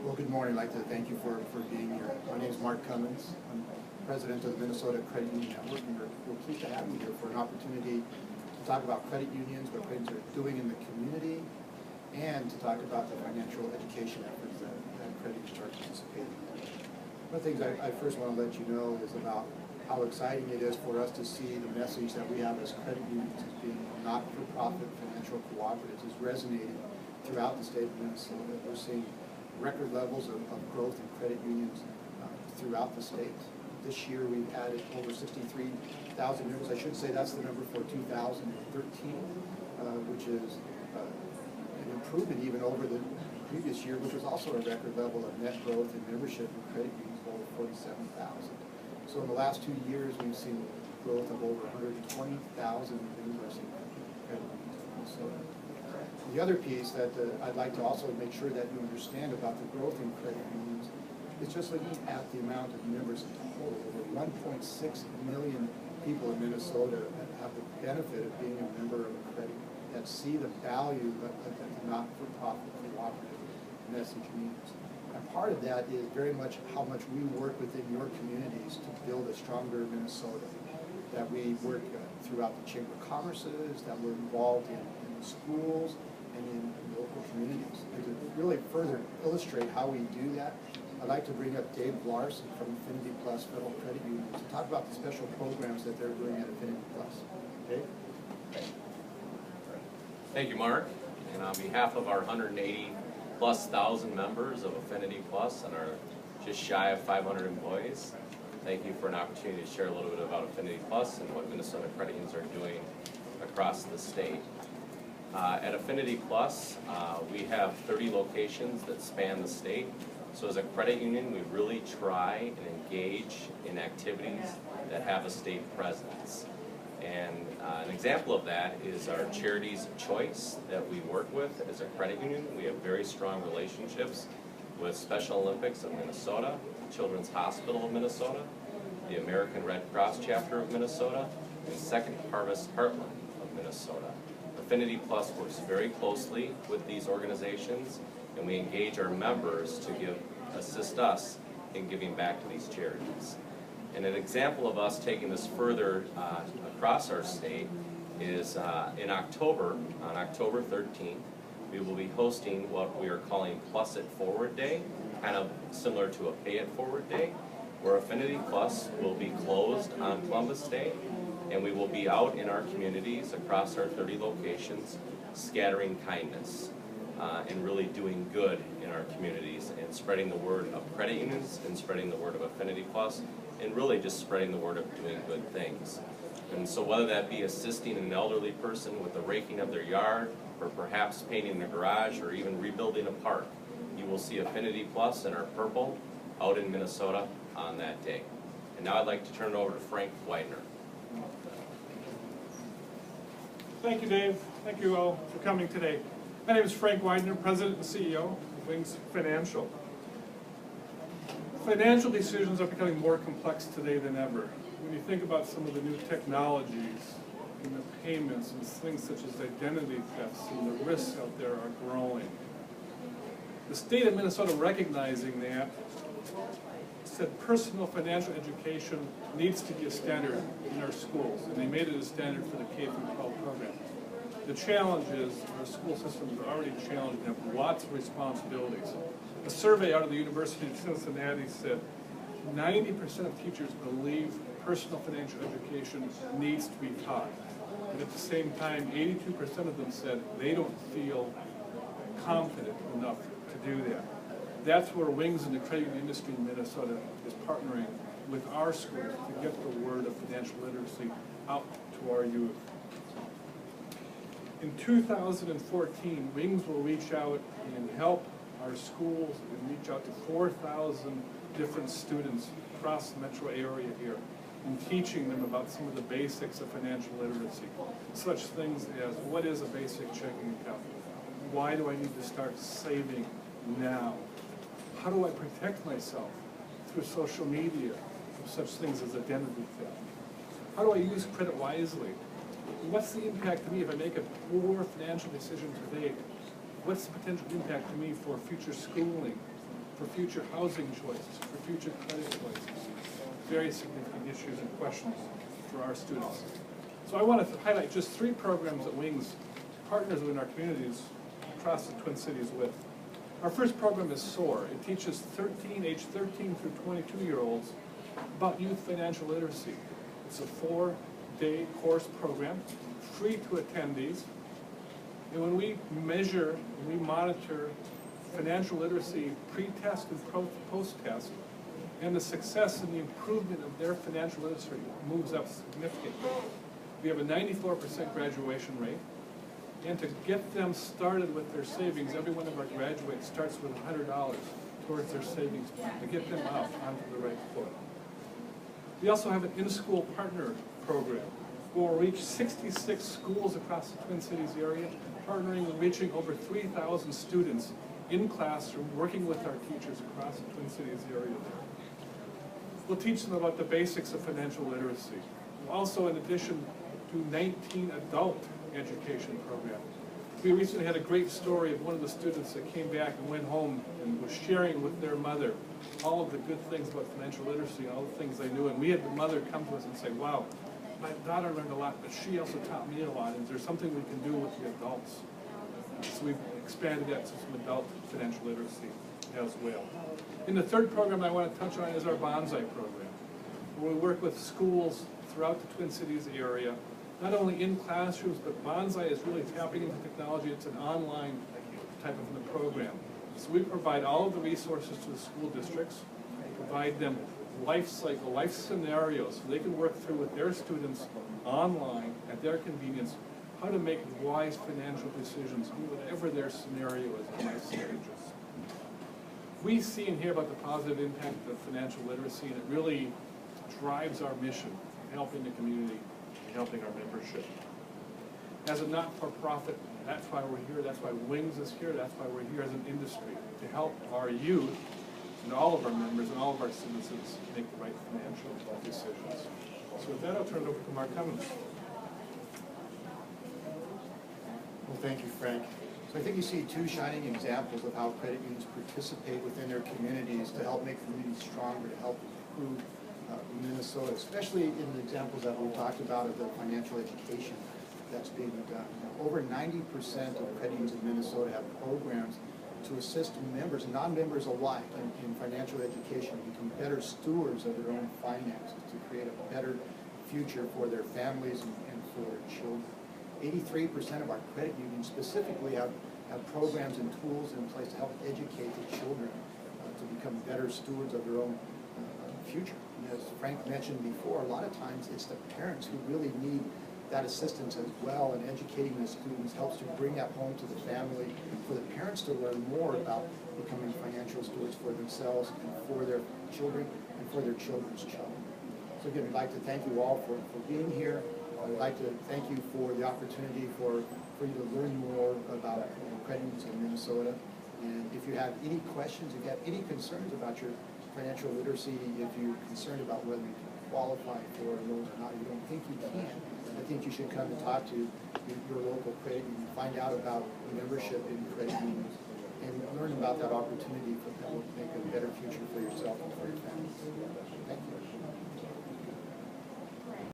Well, good morning. I'd like to thank you for being here. My name is Mark Cummins. I'm president of the Minnesota Credit Union Network, and we're pleased to have you here for an opportunity to talk about credit unions, what credit unions are doing in the community, and to talk about the financial education efforts that credit unions are participating in. One of the things I first want to let you know is about how exciting it is for us to see the message that we have as credit unions as being not-for-profit financial cooperatives is resonating throughout the state of Minnesota. We're seeing record levels of growth in credit unions throughout the state. This year we've added over 63,000 members. I should say that's the number for 2013, which is an improvement even over the previous year, which was also a record level of net growth in membership in credit unions of over 47,000. So in the last 2 years we've seen growth of over 120,000 members in credit unions in Minnesota. The other piece that I'd like to also make sure that you understand about the growth in credit unions is just looking at the amount of members in total. Over 1.6 million people in Minnesota that have the benefit of being a member of a credit union, that see the value that the not-for-profit cooperative message means. And part of that is very much how much we work within your communities to build a stronger Minnesota, that we work throughout the Chamber of Commerces, that we're involved in the schools, and in local communities. And to really further illustrate how we do that, I'd like to bring up Dave Larson from Affinity Plus Federal Credit Union to talk about the special programs that they're doing at Affinity Plus. Dave? Thank you, Mark. And on behalf of our 180+ thousand members of Affinity Plus and our just shy of 500 employees, thank you for an opportunity to share a little bit about Affinity Plus and what Minnesota credit unions are doing across the state. At Affinity Plus, we have 30 locations that span the state. So as a credit union, we really try and engage in activities that have a state presence. And an example of that is our Charities of Choice that we work with as a credit union. We have very strong relationships with Special Olympics of Minnesota, Children's Hospital of Minnesota, the American Red Cross chapter of Minnesota, and Second Harvest Heartland of Minnesota. Affinity Plus works very closely with these organizations, and we engage our members to assist us in giving back to these charities. And an example of us taking this further across our state is in October, on October 13th, we will be hosting what we are calling Plus It Forward Day, kind of similar to a Pay It Forward Day, where Affinity Plus will be closed on Columbus Day, and we will be out in our communities across our 30 locations scattering kindness and really doing good in our communities and spreading the word of credit unions and spreading the word of Affinity Plus and really just spreading the word of doing good things. And so whether that be assisting an elderly person with the raking of their yard or perhaps painting their garage or even rebuilding a park, you will see Affinity Plus and our purple out in Minnesota on that day. And now I'd like to turn it over to Frank Widener. Thank you, Dave. Thank you all for coming today. My name is Frank Widener, President and CEO of Wings Financial. Financial decisions are becoming more complex today than ever. When you think about some of the new technologies and the payments and things such as identity thefts and the risks out there are growing. The state of Minnesota, recognizing that, said personal financial education needs to be a standard in our schools, and they made it a standard for the K-12 program. The challenge is our school systems are already challenged and have lots of responsibilities. A survey out of the University of Cincinnati said 90% of teachers believe personal financial education needs to be taught. And at the same time, 82% of them said they don't feel confident enough to do that. That's where Wings in the credit union industry in Minnesota is partnering with our schools to get the word of financial literacy out to our youth. In 2014, Wings will reach out and help our schools and reach out to 4,000 different students across the metro area here and teaching them about some of the basics of financial literacy. Such things as, what is a basic checking account? Why do I need to start saving now? How do I protect myself through social media from such things as identity theft? How do I use credit wisely? What's the impact to me if I make a poor financial decision today? What's the potential impact to me for future schooling, for future housing choices, for future credit choices. Very significant issues and questions for our students. So I want to highlight just 3 programs that Wings partners within our communities across the Twin Cities with. Our first program is SOAR. It teaches age 13 through 22-year-olds about youth financial literacy. It's a 4-day course program, free to attendees. And when we measure, we monitor financial literacy pre-test and post-test, and the success and the improvement of their financial literacy moves up significantly. We have a 94% graduation rate, and to get them started with their savings, every one of our graduates starts with $100 towards their savings plan to get them out onto the right foot. We also have an in-school partner program where we'll reach 66 schools across the Twin Cities area, partnering and reaching over 3,000 students in classroom, working with our teachers across the Twin Cities area there. We'll teach them about the basics of financial literacy. Also, in addition to 19 adult education programs. We recently had a great story of one of the students that came back and went home and was sharing with their mother all of the good things about financial literacy, all the things they knew. And we had the mother come to us and say, wow, my daughter learned a lot, but she also taught me a lot. Is there something we can do with the adults? So we've expanded that to some adult financial literacy as well. And the third program I want to touch on is our Bonsai program, where we work with schools throughout the Twin Cities area, not only in classrooms, but Bonsai is really tapping into technology. It's an online type of a program. So we provide all of the resources to the school districts, provide them life cycle, life scenarios, so they can work through with their students online at their convenience how to make wise financial decisions, whatever their scenario is in life stages. We see and hear about the positive impact of financial literacy, and it really drives our mission, helping the community, helping our membership. As a not-for-profit, that's why we're here, that's why Wings is here, that's why we're here as an industry, to help our youth and all of our members and all of our citizens make the right financial decisions. So with that, I'll turn it over to Mark Cummins. Well, thank you, Frank. So I think you see 2 shining examples of how credit unions participate within their communities to help make communities stronger, to help improve Minnesota, especially in the examples that we talked about of the financial education that's being done. Over 90% of credit unions in Minnesota have programs to assist members, non-members alike, in financial education, to become better stewards of their own finances, to create a better future for their families and for their children. 83% of our credit unions specifically have programs and tools in place to help educate the children to become better stewards of their own future. And as Frank mentioned before, a lot of times it's the parents who really need that assistance as well, and educating the students helps to bring that home to the family, for the parents to learn more about becoming financial stewards for themselves and for their children and for their children's children. So again, we'd like to thank you all for being here. I'd like to thank you for the opportunity for you to learn more about credit unions in Minnesota. And if you have any questions, if you have any concerns about your financial literacy, if you're concerned about whether you can qualify for a loan or not, you don't think you can, I think you should come and talk to your local credit union, find out about membership in credit unions, and learn about that opportunity that will make a better future for yourself and for your family. Thank you.